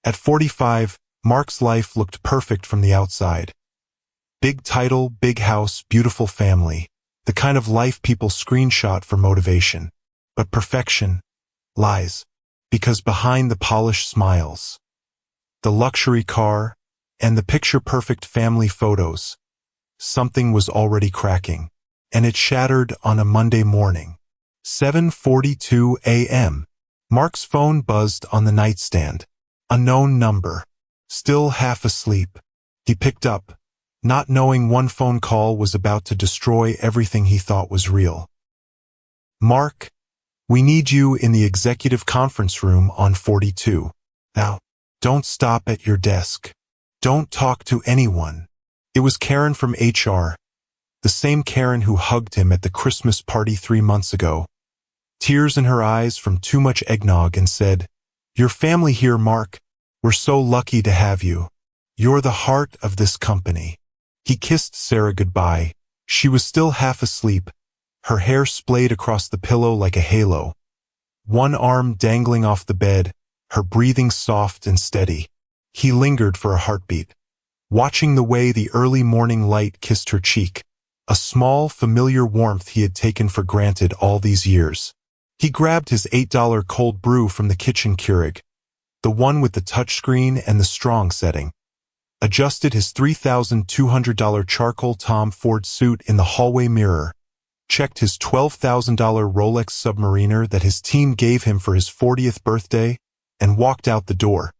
At 45, Mark's life looked perfect from the outside. Big title, big house, beautiful family. The kind of life people screenshot for motivation. But perfection lies. Because behind the polished smiles, the luxury car, and the picture-perfect family photos, something was already cracking. And it shattered on a Monday morning. 7:42 a.m. Mark's phone buzzed on the nightstand. A known number. Still half asleep. He picked up, not knowing one phone call was about to destroy everything he thought was real. Mark, we need you in the executive conference room on 42. Now, don't stop at your desk. Don't talk to anyone. It was Karen from HR, the same Karen who hugged him at the Christmas party 3 months ago. Tears in her eyes from too much eggnog, and said, "Your family here, Mark. We're so lucky to have you. You're the heart of this company." He kissed Sarah goodbye. She was still half asleep, her hair splayed across the pillow like a halo. One arm dangling off the bed, her breathing soft and steady. He lingered for a heartbeat, watching the way the early morning light kissed her cheek, a small, familiar warmth he had taken for granted all these years. He grabbed his $8 cold brew from the kitchen Keurig, the one with the touchscreen and the strong setting, adjusted his $3,200 charcoal Tom Ford suit in the hallway mirror, checked his $12,000 Rolex Submariner that his team gave him for his 40th birthday, and walked out the door.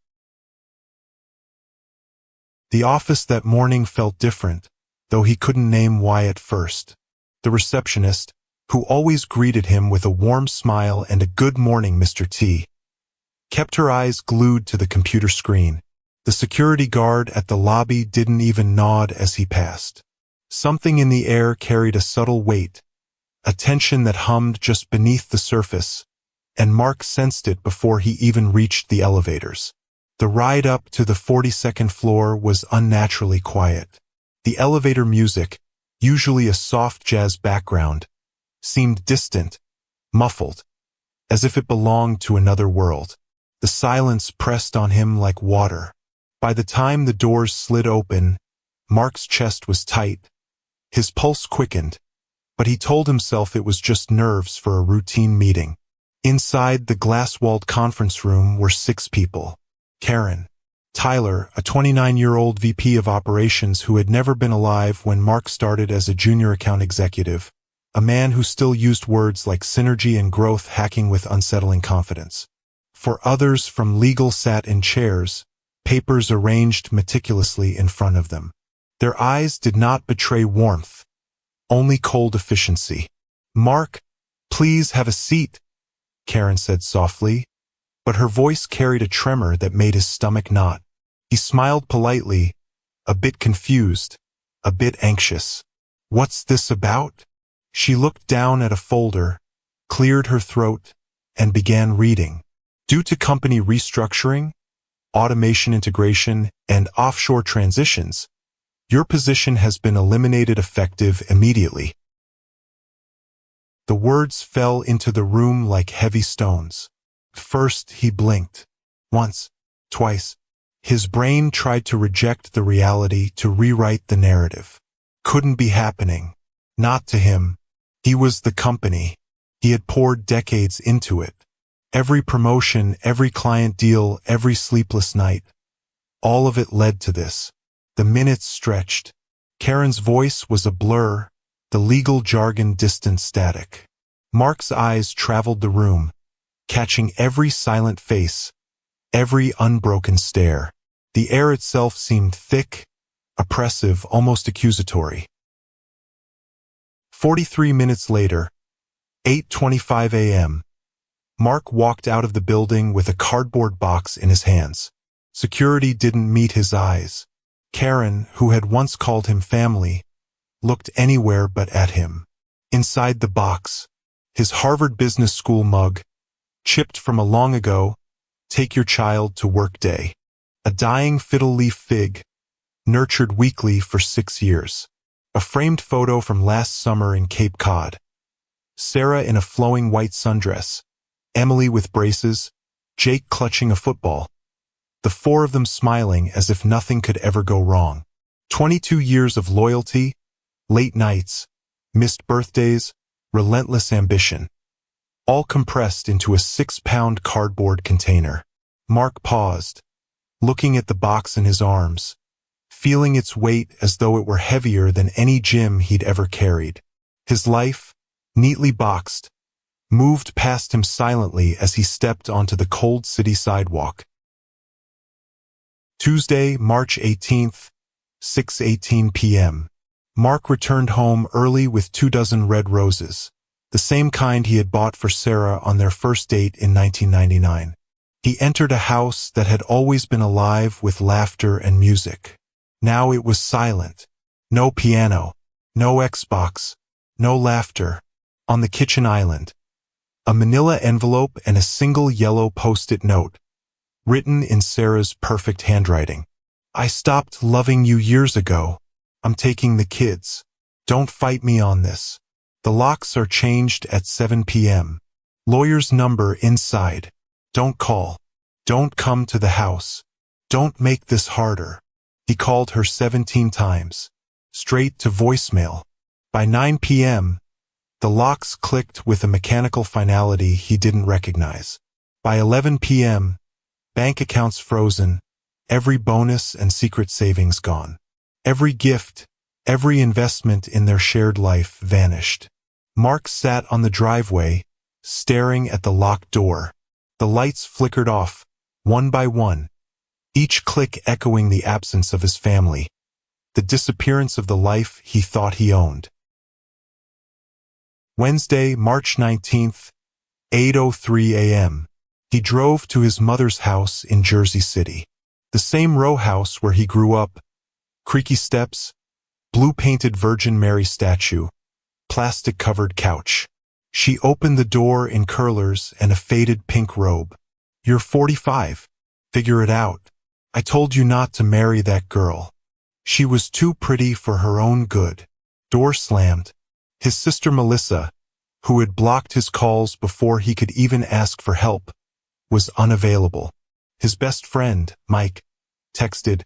The office that morning felt different, though he couldn't name why at first. The receptionist, who always greeted him with a warm smile and a "Good morning, Mr. T," kept her eyes glued to the computer screen. The security guard at the lobby didn't even nod as he passed. Something in the air carried a subtle weight, a tension that hummed just beneath the surface, and Mark sensed it before he even reached the elevators. The ride up to the 42nd floor was unnaturally quiet. The elevator music, usually a soft jazz background, seemed distant, muffled, as if it belonged to another world. The silence pressed on him like water. By the time the doors slid open, Mark's chest was tight. His pulse quickened, but he told himself it was just nerves for a routine meeting. Inside the glass-walled conference room were 6 people. Karen, Tyler, a 29-year-old VP of operations who had never been alive when Mark started as a junior account executive, a man who still used words like synergy and growth hacking with unsettling confidence. For others from legal sat in chairs, papers arranged meticulously in front of them. Their eyes did not betray warmth, only cold efficiency. "Mark, please have a seat," Karen said softly, but her voice carried a tremor that made his stomach knot. He smiled politely, a bit confused, a bit anxious. "What's this about?" She looked down at a folder, cleared her throat, and began reading. "Due to company restructuring, automation integration, and offshore transitions, your position has been eliminated effective immediately." The words fell into the room like heavy stones. First, he blinked. Once, twice. His brain tried to reject the reality, to rewrite the narrative. Couldn't be happening. Not to him. He was the company. He had poured decades into it. Every promotion, every client deal, every sleepless night. All of it led to this. The minutes stretched. Karen's voice was a blur, the legal jargon distant static. Mark's eyes traveled the room, catching every silent face, every unbroken stare. The air itself seemed thick, oppressive, almost accusatory. 43 minutes later, 8:25 a.m., Mark walked out of the building with a cardboard box in his hands. Security didn't meet his eyes. Karen, who had once called him family, looked anywhere but at him. Inside the box, his Harvard Business School mug, chipped from a long ago, "Take your child to work day." A dying fiddle leaf fig, nurtured weekly for 6 years. A framed photo from last summer in Cape Cod. Sarah in a flowing white sundress, Emily with braces, Jake clutching a football. the four of them smiling as if nothing could ever go wrong. 22 years of loyalty, late nights, missed birthdays, relentless ambition, all compressed into a 6-pound cardboard container. Mark paused, looking at the box in his arms, feeling its weight as though it were heavier than any gym he'd ever carried. His life, neatly boxed, moved past him silently as he stepped onto the cold city sidewalk. Tuesday, March 18th, 6:18 p.m. Mark returned home early with 24 red roses, the same kind he had bought for Sarah on their first date in 1999. He entered a house that had always been alive with laughter and music. Now it was silent. No piano, no Xbox, no laughter. On the kitchen island, a manila envelope and a single yellow post-it note, written in Sarah's perfect handwriting. I stopped loving you years ago. I'm taking the kids. Don't fight me on this. The locks are changed at 7 p.m. Lawyer's number inside. Don't call. Don't come to the house. Don't make this harder. He called her 17 times. Straight to voicemail. By 9 p.m., the locks clicked with a mechanical finality he didn't recognize. By 11 p.m., bank accounts frozen, every bonus and secret savings gone. Every gift, every investment in their shared life vanished. Mark sat on the driveway, staring at the locked door. The lights flickered off, one by one, each click echoing the absence of his family, the disappearance of the life he thought he owned. Wednesday, March 19th, 8:03 a.m. He drove to his mother's house in Jersey City. The same row house where he grew up. Creaky steps, blue-painted Virgin Mary statue, plastic-covered couch. She opened the door in curlers and a faded pink robe. You're 45. Figure it out. I told you not to marry that girl. She was too pretty for her own good. Door slammed. His sister Melissa, who had blocked his calls before he could even ask for help, was unavailable. His best friend, Mike, texted,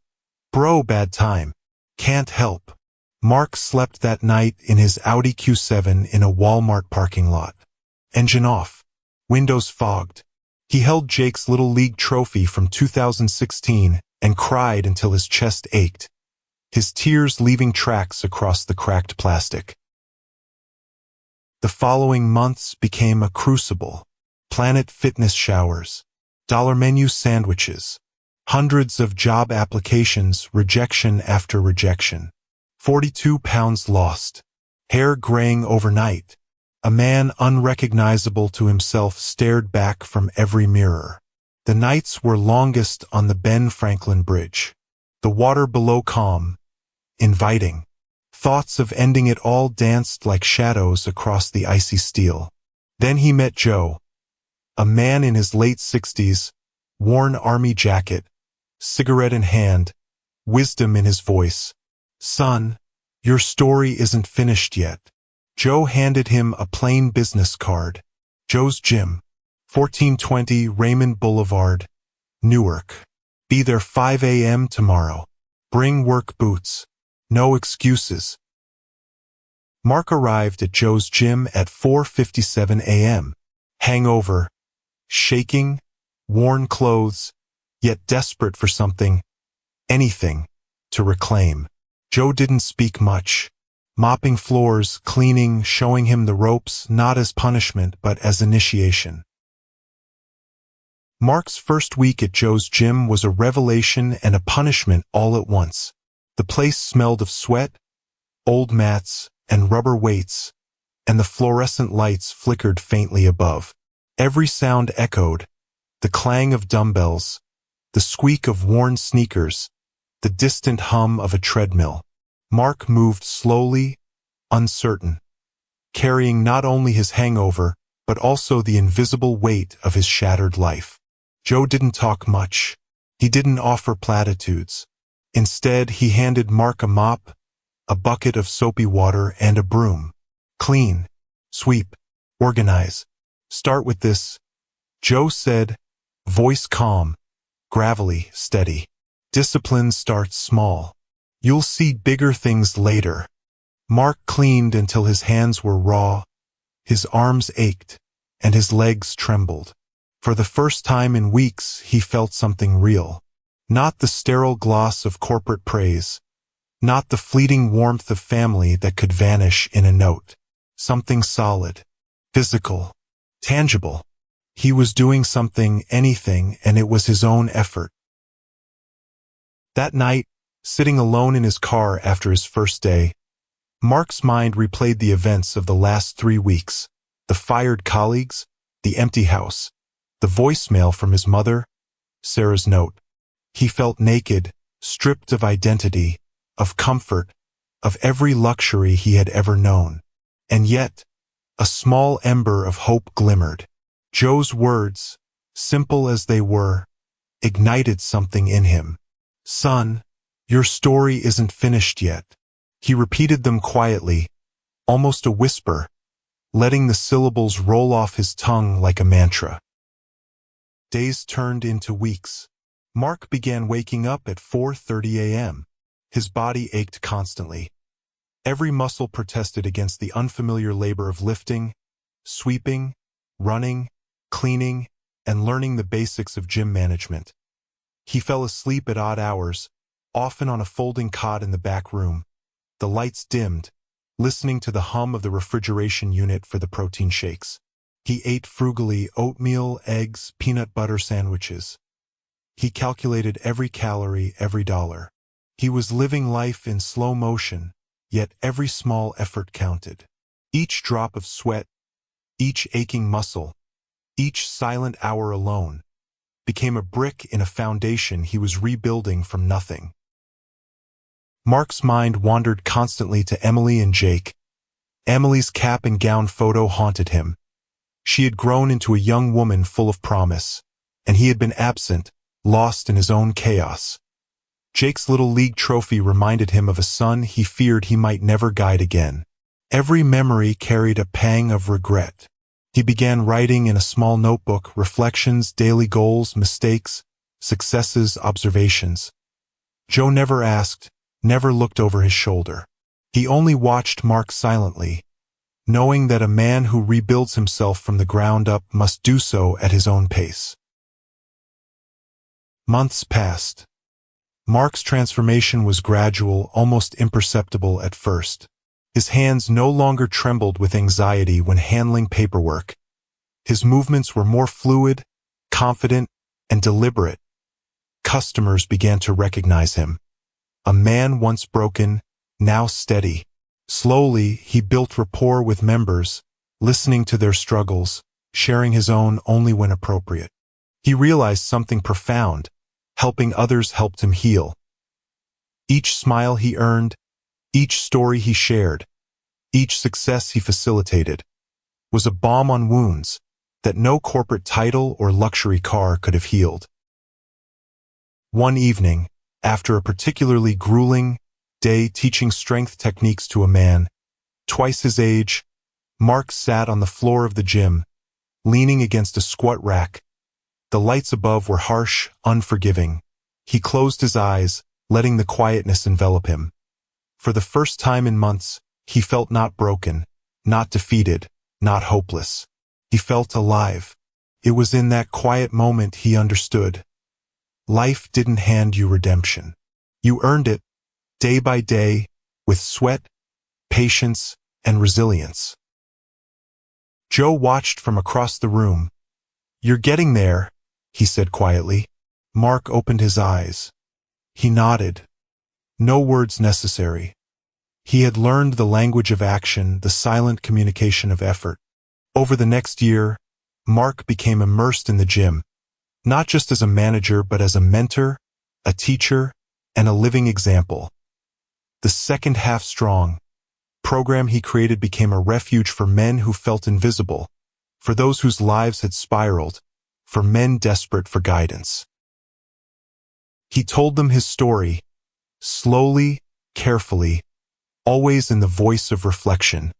"Bro, bad time. Can't help." Mark slept that night in his Audi Q7 in a Walmart parking lot. Engine off. Windows fogged. He held Jake's Little League trophy from 2016 and cried until his chest ached, his tears leaving tracks across the cracked plastic. The following months became a crucible. Planet Fitness showers, dollar menu sandwiches, hundreds of job applications, rejection after rejection. 42 pounds lost, hair graying overnight. A man unrecognizable to himself stared back from every mirror. The nights were longest on the Ben Franklin Bridge. The water below calm, inviting. Thoughts of ending it all danced like shadows across the icy steel. Then he met Joe, a man in his late 60s, worn army jacket, cigarette in hand, wisdom in his voice. Son, your story isn't finished yet. Joe handed him a plain business card. Joe's Gym, 1420 Raymond Boulevard, Newark. Be there 5 a.m. tomorrow. Bring work boots. No excuses. Mark arrived at Joe's Gym at 4:57 a.m. Hangover, shaking, worn clothes, yet desperate for something, anything, to reclaim. Joe didn't speak much, mopping floors, cleaning, showing him the ropes not as punishment but as initiation. Mark's first week at Joe's Gym was a revelation and a punishment all at once. The place smelled of sweat, old mats, and rubber weights, and the fluorescent lights flickered faintly above. Every sound echoed, the clang of dumbbells, the squeak of worn sneakers, the distant hum of a treadmill. Mark moved slowly, uncertain, carrying not only his hangover, but also the invisible weight of his shattered life. Joe didn't talk much. He didn't offer platitudes. Instead, he handed Mark a mop, a bucket of soapy water, and a broom. Clean, sweep, organize. Start with this, Joe said, voice calm, gravelly, steady. Discipline starts small. You'll see bigger things later. Mark cleaned until his hands were raw, his arms ached, and his legs trembled. For the first time in weeks, he felt something real. Not the sterile gloss of corporate praise, not the fleeting warmth of family that could vanish in a note. Something solid, physical, tangible. He was doing something, anything, and it was his own effort. That night, sitting alone in his car after his first day, Mark's mind replayed the events of the last 3 weeks, the fired colleagues, the empty house, the voicemail from his mother, Sarah's note. He felt naked, stripped of identity, of comfort, of every luxury he had ever known. And yet, a small ember of hope glimmered. Joe's words, simple as they were, ignited something in him. "Son, your story isn't finished yet." He repeated them quietly, almost a whisper, letting the syllables roll off his tongue like a mantra. Days turned into weeks. Mark began waking up at 4:30 a.m. His body ached constantly. Every muscle protested against the unfamiliar labor of lifting, sweeping, running, cleaning, and learning the basics of gym management. He fell asleep at odd hours, often on a folding cot in the back room. The lights dimmed, listening to the hum of the refrigeration unit for the protein shakes. He ate frugally: oatmeal, eggs, peanut butter sandwiches. He calculated every calorie, every dollar. He was living life in slow motion, yet every small effort counted. Each drop of sweat, each aching muscle, each silent hour alone, became a brick in a foundation he was rebuilding from nothing. Mark's mind wandered constantly to Emily and Jake. Emily's cap and gown photo haunted him. She had grown into a young woman full of promise, and he had been absent, lost in his own chaos. Jake's Little League trophy reminded him of a son he feared he might never guide again. Every memory carried a pang of regret. He began writing in a small notebook reflections, daily goals, mistakes, successes, observations. Joe never asked, never looked over his shoulder. He only watched Mark silently, knowing that a man who rebuilds himself from the ground up must do so at his own pace. Months passed. Mark's transformation was gradual, almost imperceptible at first. His hands no longer trembled with anxiety when handling paperwork. His movements were more fluid, confident, and deliberate. Customers began to recognize him. A man once broken, now steady. Slowly, he built rapport with members, listening to their struggles, sharing his own only when appropriate. He realized something profound. Helping others helped him heal. Each smile he earned, each story he shared, each success he facilitated, was a balm on wounds that no corporate title or luxury car could have healed. One evening, after a particularly grueling day teaching strength techniques to a man twice his age, Mark sat on the floor of the gym, leaning against a squat rack. The lights above were harsh, unforgiving. He closed his eyes, letting the quietness envelop him. For the first time in months, he felt not broken, not defeated, not hopeless. He felt alive. It was in that quiet moment he understood. Life didn't hand you redemption. You earned it, day by day, with sweat, patience, and resilience. Joe watched from across the room. "You're getting there," he said quietly. Mark opened his eyes. He nodded. No words necessary. He had learned the language of action, the silent communication of effort. Over the next year, Mark became immersed in the gym, not just as a manager but as a mentor, a teacher, and a living example. The Second Half Strong program he created became a refuge for men who felt invisible, for those whose lives had spiraled, for men desperate for guidance. He told them his story, slowly, carefully, always in the voice of reflection.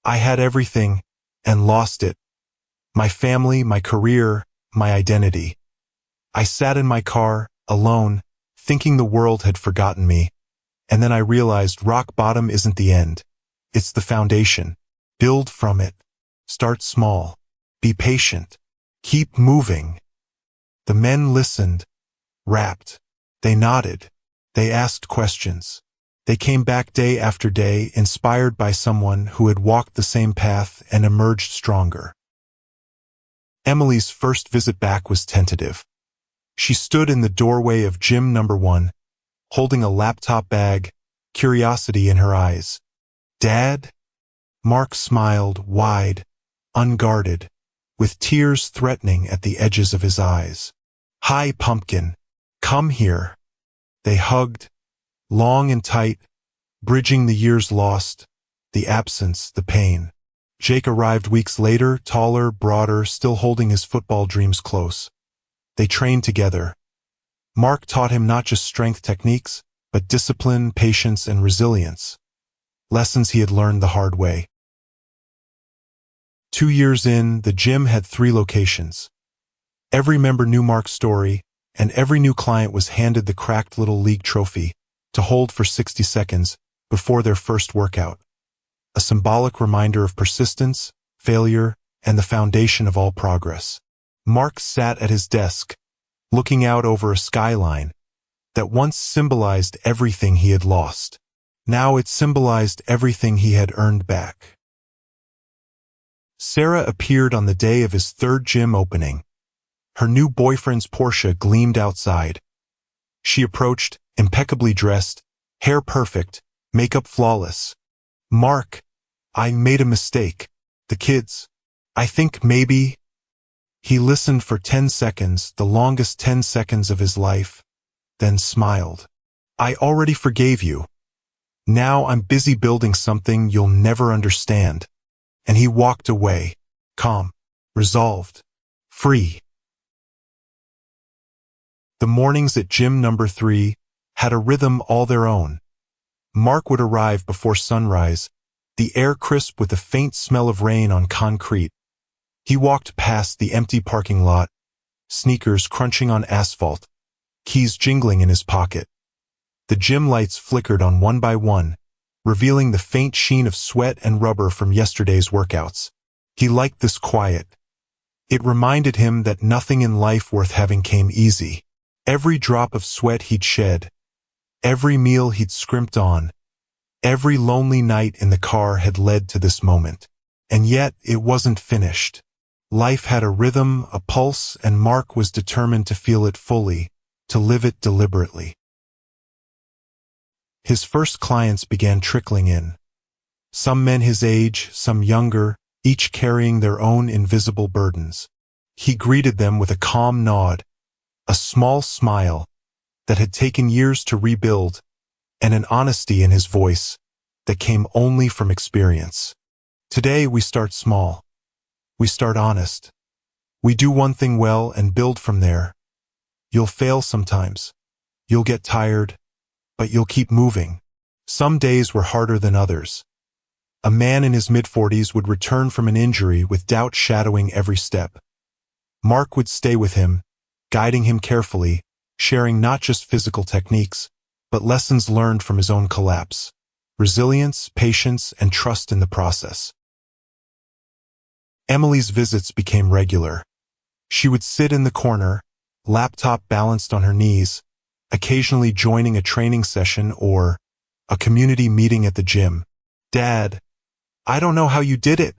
"I had everything, and lost it. My family, my career, my identity. I sat in my car, alone, thinking the world had forgotten me. And then I realized rock bottom isn't the end. It's the foundation. Build from it. Start small. Be patient. Keep moving. The men listened, rapt. They nodded. They asked questions. They came back day after day, inspired by someone who had walked the same path and emerged stronger. Emily's first visit back was tentative. She stood in the doorway of gym number 1, holding a laptop bag, curiosity in her eyes. "Dad?" Mark smiled, wide, unguarded, with tears threatening at the edges of his eyes. "Hi, pumpkin. Come here." They hugged, long and tight, bridging the years lost, the absence, the pain. Jake arrived weeks later, taller, broader, still holding his football dreams close. They trained together. Mark taught him not just strength techniques, but discipline, patience, and resilience. Lessons he had learned the hard way. 2 years in, the gym had 3 locations. Every member knew Mark's story, and every new client was handed the cracked little league trophy to hold for 60 seconds before their first workout. A symbolic reminder of persistence, failure, and the foundation of all progress. Mark sat at his desk, looking out over a skyline that once symbolized everything he had lost. Now it symbolized everything he had earned back. Sarah appeared on the day of his 3rd gym opening. Her new boyfriend's Porsche gleamed outside. She approached, impeccably dressed, hair perfect, makeup flawless. "Mark, I made a mistake. The kids. I think maybe..." He listened for 10 seconds, the longest 10 seconds of his life, then smiled. "I already forgave you. Now I'm busy building something you'll never understand." And he walked away, calm, resolved, free. The mornings at gym number 3 had a rhythm all their own. Mark would arrive before sunrise, the air crisp with a faint smell of rain on concrete. He walked past the empty parking lot, sneakers crunching on asphalt, keys jingling in his pocket. The gym lights flickered on one by one, revealing the faint sheen of sweat and rubber from yesterday's workouts. He liked this quiet. It reminded him that nothing in life worth having came easy. Every drop of sweat he'd shed, every meal he'd scrimped on, every lonely night in the car had led to this moment. And yet it wasn't finished. Life had a rhythm, a pulse, and Mark was determined to feel it fully, to live it deliberately. His first clients began trickling in. Some men his age, some younger, each carrying their own invisible burdens. He greeted them with a calm nod, a small smile that had taken years to rebuild, and an honesty in his voice that came only from experience. Today we start small. We start honest. We do one thing well and build from there. You'll fail sometimes. You'll get tired, but you'll keep moving. Some days were harder than others. A man in his mid-40s would return from an injury with doubt shadowing every step. Mark would stay with him, guiding him carefully, sharing not just physical techniques, but lessons learned from his own collapse. Resilience, patience, and trust in the process. Emily's visits became regular. She would sit in the corner, laptop balanced on her knees, occasionally joining a training session or a community meeting at the gym. "Dad, I don't know how you did it,"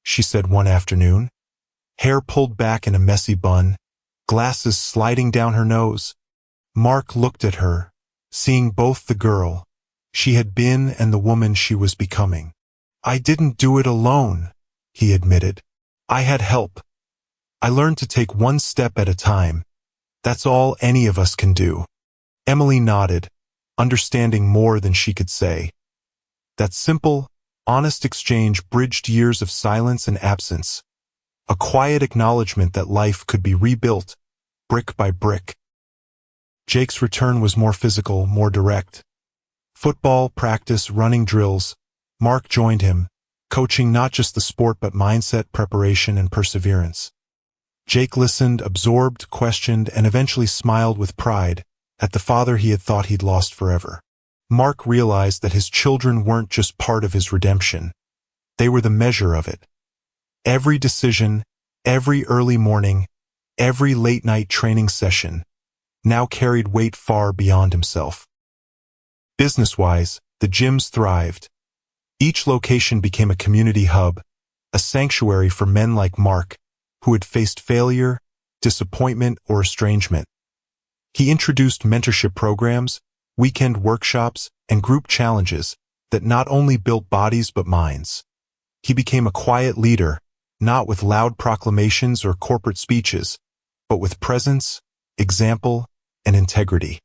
she said one afternoon, hair pulled back in a messy bun, glasses sliding down her nose. Mark looked at her, seeing both the girl she had been and the woman she was becoming. "I didn't do it alone," he admitted. "I had help. I learned to take one step at a time. That's all any of us can do." Emily nodded, understanding more than she could say. That simple, honest exchange bridged years of silence and absence, a quiet acknowledgement that life could be rebuilt, brick by brick. Jake's return was more physical, more direct. Football, practice, running drills. Mark joined him, coaching not just the sport but mindset, preparation, and perseverance. Jake listened, absorbed, questioned, and eventually smiled with pride at the father he had thought he'd lost forever. Mark realized that his children weren't just part of his redemption. They were the measure of it. Every decision, every early morning, every late-night training session now carried weight far beyond himself. Business-wise, the gyms thrived. Each location became a community hub, a sanctuary for men like Mark, who had faced failure, disappointment, or estrangement. He introduced mentorship programs, weekend workshops, and group challenges that not only built bodies but minds. He became a quiet leader, not with loud proclamations or corporate speeches, but with presence, example, and integrity.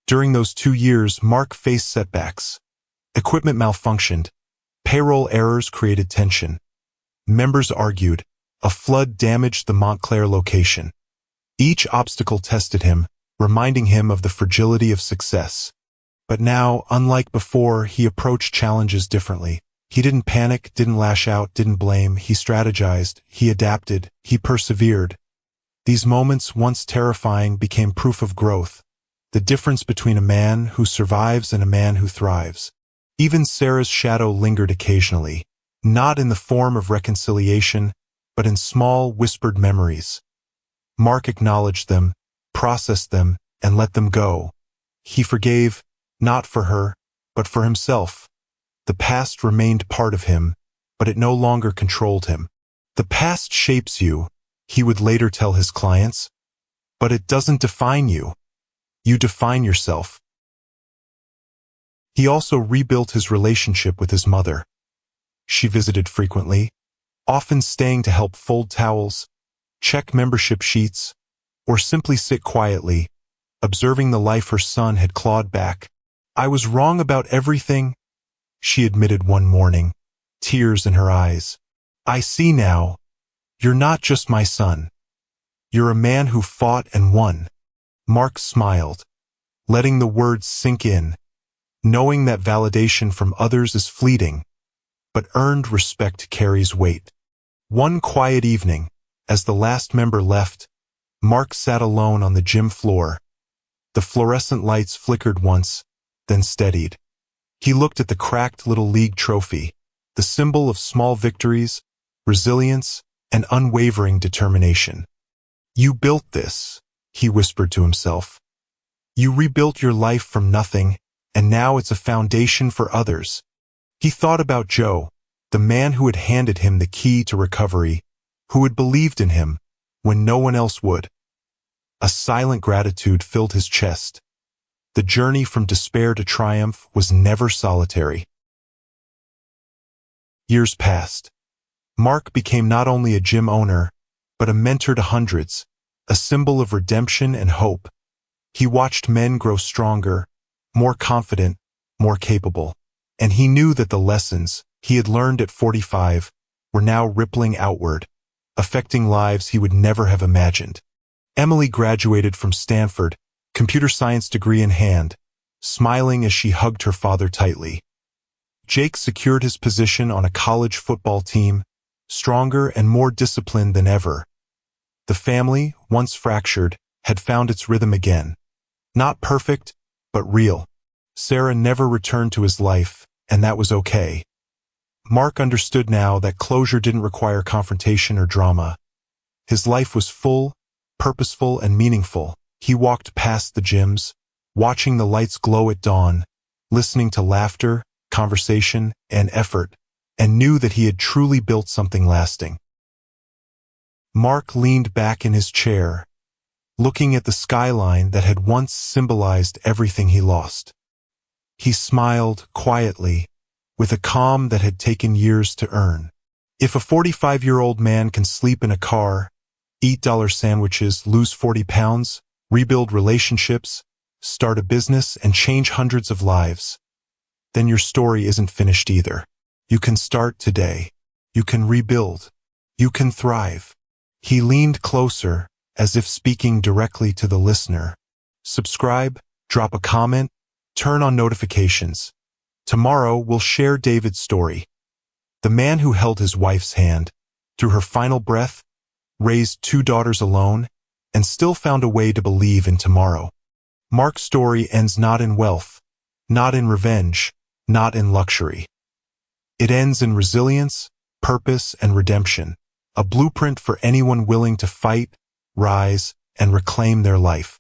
During those 2 years, Mark faced setbacks. Equipment malfunctioned. Payroll errors created tension. Members argued. A flood damaged the Montclair location. Each obstacle tested him, reminding him of the fragility of success. But now, unlike before, he approached challenges differently. He didn't panic, didn't lash out, didn't blame. He strategized, he adapted, he persevered. These moments, once terrifying, became proof of growth. The difference between a man who survives and a man who thrives. Even Sarah's shadow lingered occasionally, not in the form of reconciliation, but in small, whispered memories. Mark acknowledged them, processed them, and let them go. He forgave, not for her, but for himself. The past remained part of him, but it no longer controlled him. The past shapes you, he would later tell his clients, but it doesn't define you. You define yourself. He also rebuilt his relationship with his mother. She visited frequently, often staying to help fold towels, check membership sheets, or simply sit quietly, observing the life her son had clawed back. "I was wrong about everything," she admitted one morning, tears in her eyes. "I see now. You're not just my son. You're a man who fought and won." Mark smiled, letting the words sink in, knowing that validation from others is fleeting, but earned respect carries weight. One quiet evening, as the last member left, Mark sat alone on the gym floor. The fluorescent lights flickered once, then steadied. He looked at the cracked little league trophy, the symbol of small victories, resilience, and unwavering determination. "You built this," he whispered to himself. "You rebuilt your life from nothing, and now it's a foundation for others." He thought about Joe, the man who had handed him the key to recovery, who had believed in him when no one else would. A silent gratitude filled his chest. The journey from despair to triumph was never solitary. Years passed. Mark became not only a gym owner, but a mentor to hundreds, a symbol of redemption and hope. He watched men grow stronger, more confident, more capable, and he knew that the lessons he had learned at 45 were now rippling outward, affecting lives he would never have imagined. Emily graduated from Stanford, computer science degree in hand, smiling as she hugged her father tightly. Jake secured his position on a college football team, stronger and more disciplined than ever. The family, once fractured, had found its rhythm again. Not perfect, but real. Sarah never returned to his life, and that was okay. Mark understood now that closure didn't require confrontation or drama. His life was full, purposeful, and meaningful. He walked past the gyms, watching the lights glow at dawn, listening to laughter, conversation, and effort, and knew that he had truly built something lasting. Mark leaned back in his chair, looking at the skyline that had once symbolized everything he lost. He smiled quietly, with a calm that had taken years to earn. If a 45-year-old man can sleep in a car, eat dollar sandwiches, lose 40 pounds, rebuild relationships, start a business, and change hundreds of lives, then your story isn't finished either. You can start today. You can rebuild. You can thrive. He leaned closer, as if speaking directly to the listener. Subscribe, drop a comment, turn on notifications. Tomorrow we'll share David's story. The man who held his wife's hand, through her final breath, raised 2 daughters alone, and still found a way to believe in tomorrow. Mark's story ends not in wealth, not in revenge, not in luxury. It ends in resilience, purpose, and redemption, a blueprint for anyone willing to fight, rise, and reclaim their life.